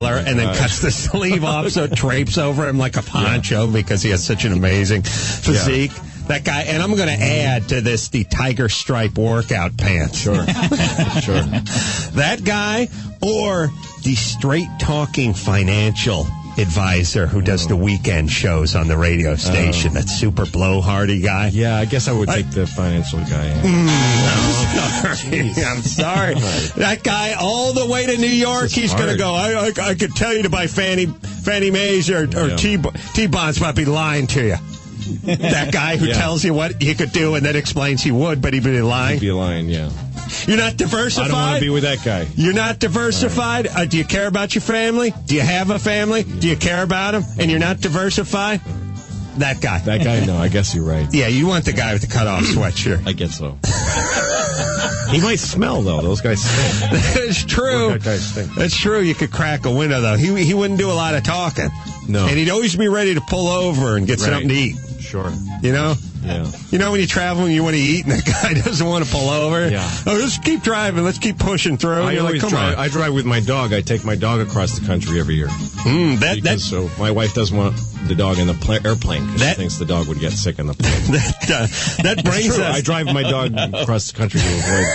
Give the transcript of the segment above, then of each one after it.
and then cuts the sleeve off so it drapes over him like a poncho because he has such an amazing physique. Yeah. That guy, and I'm going to add to this the tiger stripe workout pants. Sure. Sure. That guy or the straight-talking financial advisor who does the weekend shows on the radio station, that super blowhardy guy. Yeah, I guess I would take the financial guy. I'm sorry. That guy all the way to New York, he's going to go, I could tell you to buy Fannie Mae's or T-bonds, but I'd be lying to you. That guy who tells you what he could do and then explains he would, but he'd be lying. He'd be lying, yeah. You're not diversified? I don't want to be with that guy. You're not diversified? Right. Do you care about your family? Do you have a family? Do you care about them? And you're not diversified? That guy. That guy, no, I guess you're right. Yeah, you want the guy with the cut-off sweatshirt. I guess so. He might smell, though. Those guys stink. That's true. Those guys stink. That's true. You could crack a window, though. He wouldn't do a lot of talking. No. And he'd always be ready to pull over and get something to eat. Sure. You know? Yeah. You know when you travel and you want to eat and the guy doesn't want to pull over? Yeah. Oh, let's keep driving. Let's keep pushing through. I drive with my dog. I take my dog across the country every year. So my wife doesn't want the dog in the airplane because she thinks the dog would get sick on the plane. That brings us... I drive my dog across the country to avoid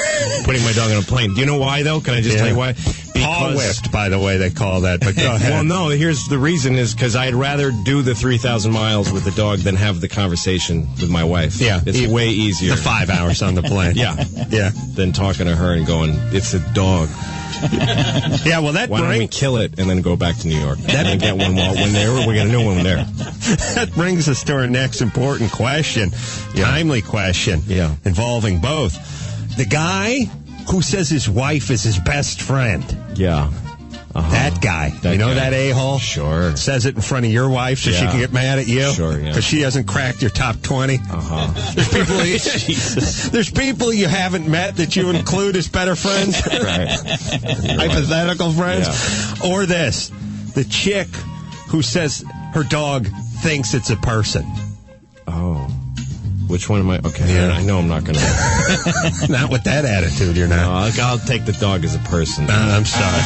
putting my dog on a plane. Do you know why, though? Can I just tell you why? Paw whipped, by the way, they call that. But go ahead. Well, no, here's the reason is because I'd rather do the 3,000 miles with the dog than have the conversation with my wife. Yeah. It's way easier. The 5 hours on the plane. Yeah. Yeah. Than talking to her and going, it's a dog. Yeah, well, Why don't we kill it and then go back to New York? And get one when there, or we get a new one there. That brings us to our next important question, timely question, involving both. The guy who says his wife is his best friend. Yeah. That guy. That a-hole? Sure. Says it in front of your wife so she can get mad at you? Sure, yeah. Because she hasn't cracked your top 20? There's people you haven't met that you include as better friends? Right. Hypothetical friends? Yeah. Or this, the chick who says her dog thinks it's a person. Oh. Which one am I? Okay, yeah. I know I'm not going to. Not with that attitude, you're not. No, I'll take the dog as a person. I'm sorry.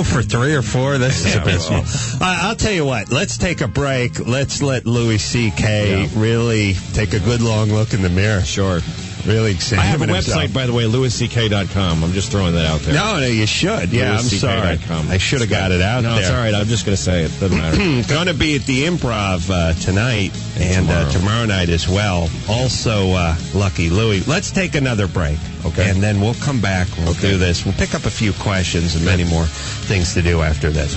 For 3 or 4, this is abysmal. I'll tell you what, let's take a break. Let's let Louis CK really take a good long look in the mirror. Sure. Really examine I have a himself. website, by the way, louisck.com. I'm just throwing that out there. No, you should. Yeah, I'm sorry. I should have got it out there. No, it's all right. I'm just going to say it. Doesn't matter. Going to be at the Improv tonight and tomorrow night as well. Also, Lucky Louie. Let's take another break. Okay. And then we'll come back. We'll do this. We'll pick up a few questions and many more things to do after this.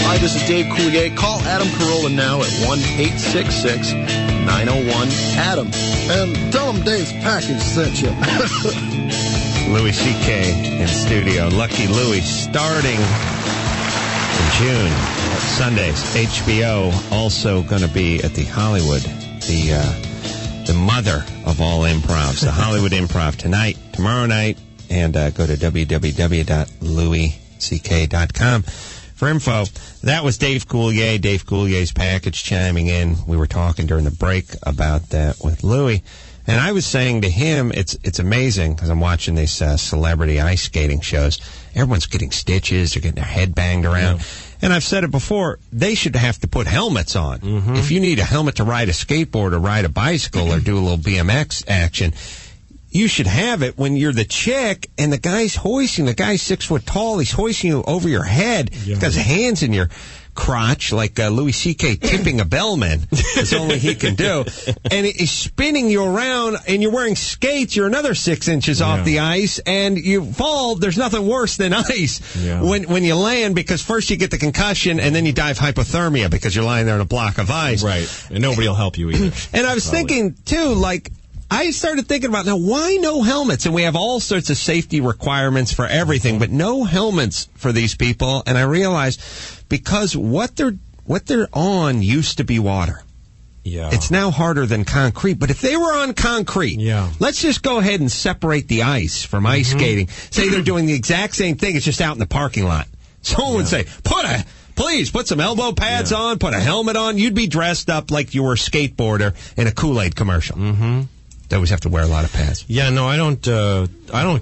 Hi, this is Dave Coulier. Call Adam Carolla now at 1-866-901-ADAM. And tell him Dave's package sent you. Louis C.K. in studio. Lucky Louie starting in June. Sundays. HBO also going to be at the Hollywood. The mother of all improvs. The Hollywood Improv tonight, tomorrow night. And go to www.louisck.com. For info, that was Dave Coulier, Dave Coulier's package chiming in. We were talking during the break about that with Louis. And I was saying to him, it's amazing, because I'm watching these celebrity ice skating shows. Everyone's getting stitches. They're getting their head banged around. Yeah. And I've said it before, they should have to put helmets on. Mm-hmm. If you need a helmet to ride a skateboard or ride a bicycle or do a little BMX action, you should have it when you're the chick and the guy's hoisting. The guy's 6 foot tall. He's hoisting you over your head. Yeah. He's got his hands in your crotch like Louis C.K. tipping a bellman. That's only he can do. And he's spinning you around, and you're wearing skates. You're another 6 inches off the ice, and you fall. There's nothing worse than ice when you land, because first you get the concussion, and then you die of hypothermia because you're lying there in a block of ice. Right. And nobody will help you either. And I was thinking, too, like, I started thinking about, now, why no helmets? And we have all sorts of safety requirements for everything, but no helmets for these people. And I realized because what they're on used to be water. Yeah. It's now harder than concrete. But if they were on concrete, let's just go ahead and separate the ice from ice skating. Say they're doing the exact same thing. It's just out in the parking lot. Someone would say, please put some elbow pads on, put a helmet on. You'd be dressed up like you were a skateboarder in a Kool-Aid commercial. Mm-hmm. They always have to wear a lot of pads. Yeah, no, I don't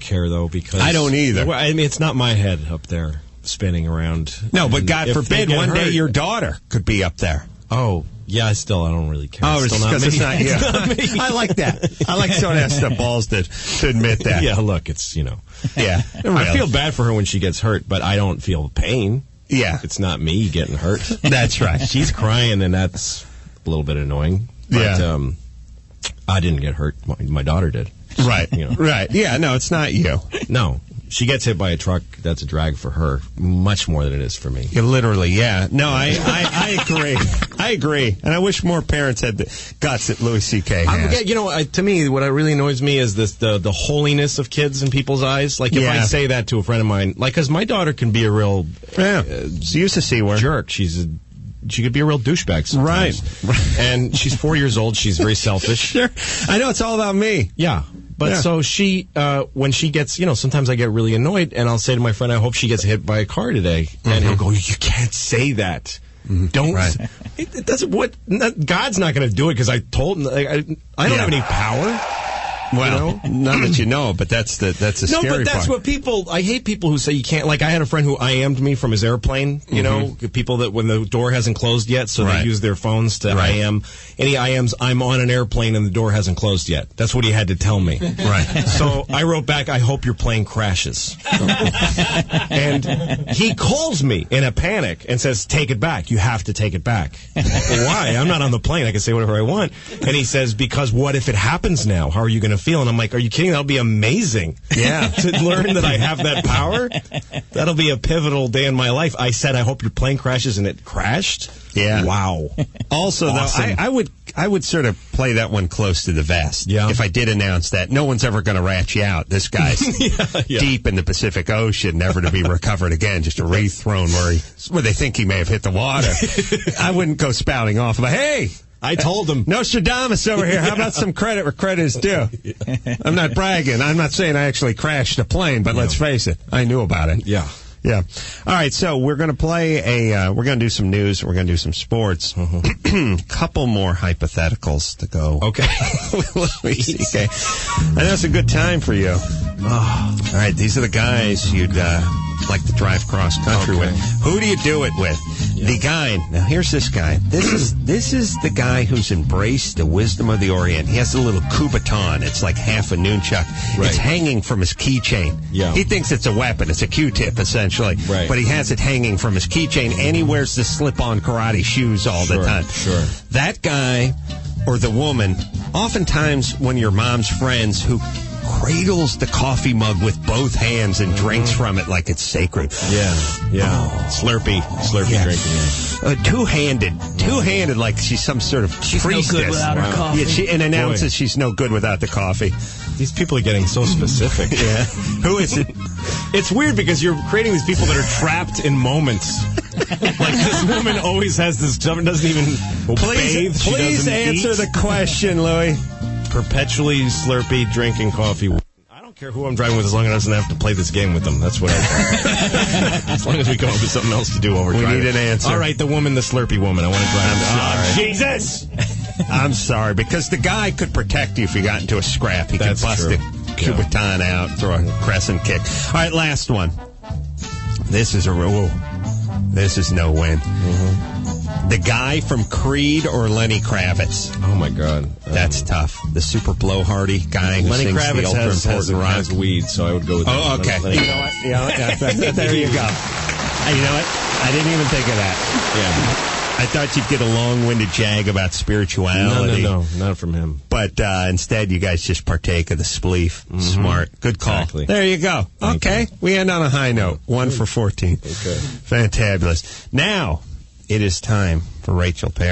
care, though, because... I don't either. I mean, it's not my head up there spinning around. No, but God forbid one day your daughter could be up there. Oh, yeah, I don't really care. Oh, it's because it's not you. It's not me. I like that. I like someone has the balls to admit that. Yeah, look, it's, Yeah. I feel bad for her when she gets hurt, but I don't feel pain. Yeah. It's not me getting hurt. That's right. She's crying, and that's a little bit annoying. But, I didn't get hurt. My daughter did. Right. Right. Yeah, no, it's not you. No. She gets hit by a truck, that's a drag for her, much more than it is for me. Literally, yeah. No, I agree. I agree. And I wish more parents had the guts that Louis C.K. has. To me, what really annoys me is the holiness of kids in people's eyes. Like, if I say that to a friend of mine, like, because my daughter can be a real... she used to see where... jerk. She could be a real douchebag sometimes. Right. And she's 4 years old. She's very selfish. Sure. I know, it's all about me. Yeah. But so she, when she gets, sometimes I get really annoyed, and I'll say to my friend, I hope she gets hit by a car today. And he'll go, you can't say that. Don't. Right. It doesn't, God's not going to do it because I told him, I don't have any power. Well, none that you know, but that's the scary part. No, but that's what I hate people who say you can't, like I had a friend who IM'd me from his airplane, people that when the door hasn't closed yet, so they use their phones to IM. And he IMs, I'm on an airplane and the door hasn't closed yet. That's what he had to tell me. Right. So I wrote back, I hope your plane crashes. And he calls me in a panic and says, take it back. You have to take it back. Why? I'm not on the plane. I can say whatever I want. And he says, because what if it happens now? How are you going to feel? And I'm like, are you kidding? That'll be amazing. Yeah. To learn that I have that power. That'll be a pivotal day in my life. I said, I hope your plane crashes, and it crashed. Yeah. Wow. Also, awesome. though, I would sort of play that one close to the vest. Yeah. If I did announce that, no one's ever going to rat you out. This guy's deep in the Pacific Ocean, never to be recovered again, just a wreath thrown where they think he may have hit the water. I wouldn't go spouting off about, hey, I told him. Nostradamus over here. How about some credit where credit is due? I'm not bragging. I'm not saying I actually crashed a plane, but let's face it, I knew about it. Yeah. Yeah. All right, so we're going to play we're going to do some news, we're going to do some sports. Couple more hypotheticals to go. Okay. Okay. And that's a good time for you. All right, these are the guys you'd like to drive cross country with. Who do you do it with? Yeah. The guy. Now here's this guy. This is the guy who's embraced the wisdom of the Orient. He has a little kubaton. It's like half a nunchuck. Right. It's hanging from his keychain. Yeah. He thinks it's a weapon. It's a Q-tip essentially. Right. But he has it hanging from his keychain, and he wears the slip-on karate shoes all the time. Sure. That guy or the woman, oftentimes when your mom's friends who cradles the coffee mug with both hands and drinks from it like it's sacred. Yeah. Slurpee drinking. Two-handed, like she's some sort of she's priestess. No good without her coffee. Yeah, and announces she's no good without the coffee. These people are getting so specific. Yeah. Who is it? It's weird because you're creating these people that are trapped in moments. Like this woman always has this stuff and doesn't even bathe. Please answer the question, Louis. Perpetually Slurpee drinking coffee. I don't care who I'm driving with as long as I doesn't have to play this game with them. That's what I care. As long as we come up with something else to do while we're driving. We need an answer. All right, the Slurpee woman. I want to drive. I'm sorry. Jesus! I'm sorry, because the guy could protect you if you got into a scrap. He could bust the Kubaton out, throw a crescent kick. All right, last one. This is no win. The guy from Creed or Lenny Kravitz? Oh, my God. That's tough. The super blowhardy guy who Lenny sings Kravitz the ultra-important rock. has weed, so I would go with Oh, okay. Lenny. You know what? There you go. You know what? I didn't even think of that. Yeah. I thought you'd get a long-winded jag about spirituality. No, not from him. But instead, you guys just partake of the spleef. Smart. Good call. Exactly. There you go. Okay. We end on a high note. 1 for 14. Okay. Fantabulous. Now, it is time for Rachel Perry.